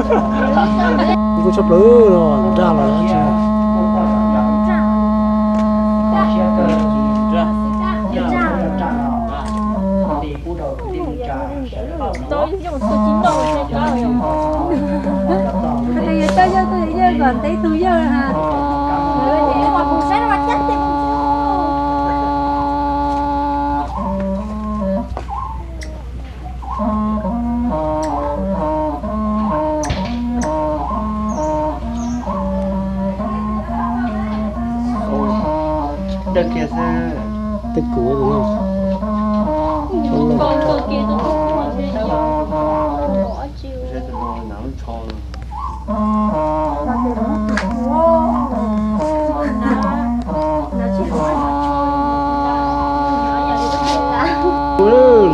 Cô sắp lứa rồi, ra là chứ. Tôi dùng số 9 đầu sẽ có rồi. Thì tôi còn tí tôi vô hả? Rồi thì còn buồn sáng nó chết thì Tức kia sao? Tức của đúng không? Con tôi kia tôi không có chơi nhiều. Bỏ chiều. Sẽ tụi nó nắm cho.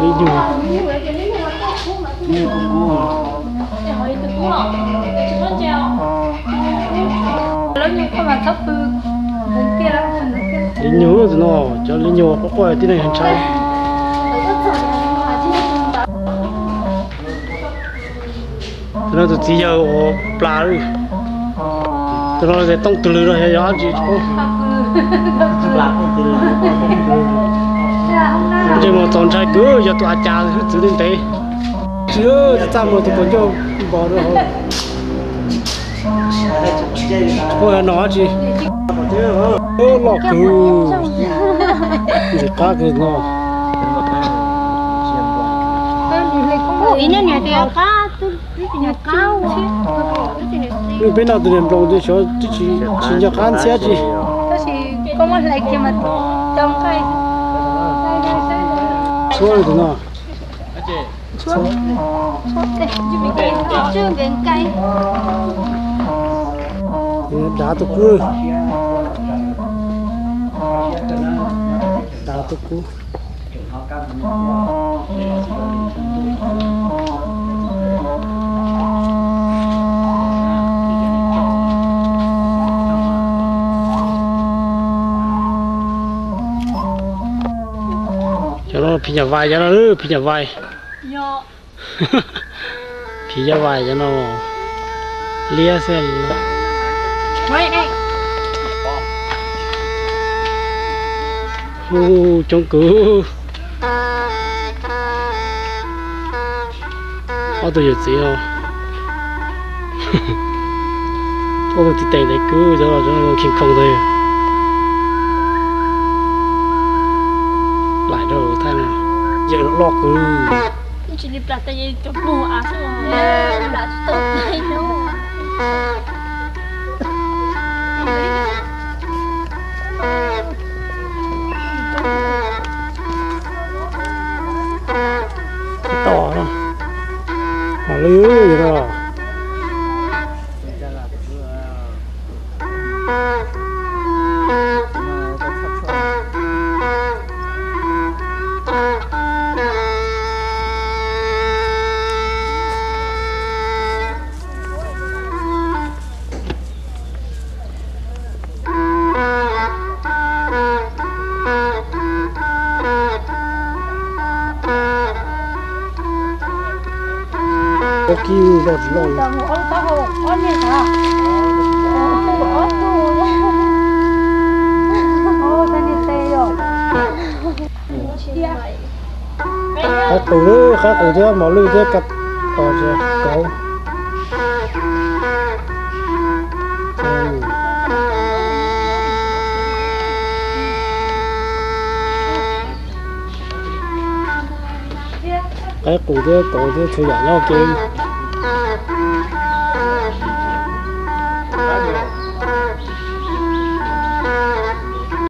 Lý do. Như con cua. Để hỏi từ cua. Chúng nó treo. lớn như không mà thấp từ bên kia đó. Lý nhớ tụi nó, cho lý nhớ có quay tí này hành trai. Tụi nó tụi tí giờ ở plá rồi. Tụi nó sẽ tông từ lửa rồi hay gì thôi. Plá không từ lửa. Chứ mà toàn trai cứ giờ tụi cha thứ đến thế. Chưa, ta mà tụi con cho bỏ được không? Thôi nó chứ. Ô lọ cứ. Để cá cứ nó. Ý nhân nhà kia cá, nhà cao chứ. Nhưng bên nào tụi em trồng thì cho chỉ nhà cá xe chứ. Tôi chỉ có một lấy kia mà trồng cây. Xua tụi nó. Suốt đây, chưa bên cây. Đá tụi cứ. Đá tụi cứ. Cho nó phi nhà vai cho nó phi nhà vai. Phi nhà vai cho nó lia xem. Vậy đây. Trong cửa. Có tôi gì không? Có tôi tí tay đấy cứ cho nó kiếm không thôi. Lại rồi thay nào. Giờ nó lọt cứ. Chỉ đi plata gì cho bùa à sao? Là tốt này đâu. Tỏ đó. Mà lứa vậy đó. Có kêu lọt lọt. Tầm ớt tao hồ, ớt này hả? Ớt hồ đó. Ô, ta đi tê rồi. Khác tủ khác của thế mà lưu thế cặp tỏ ra cậu. Cái cụ thế tổ thế chơi nhỏ nhau kia.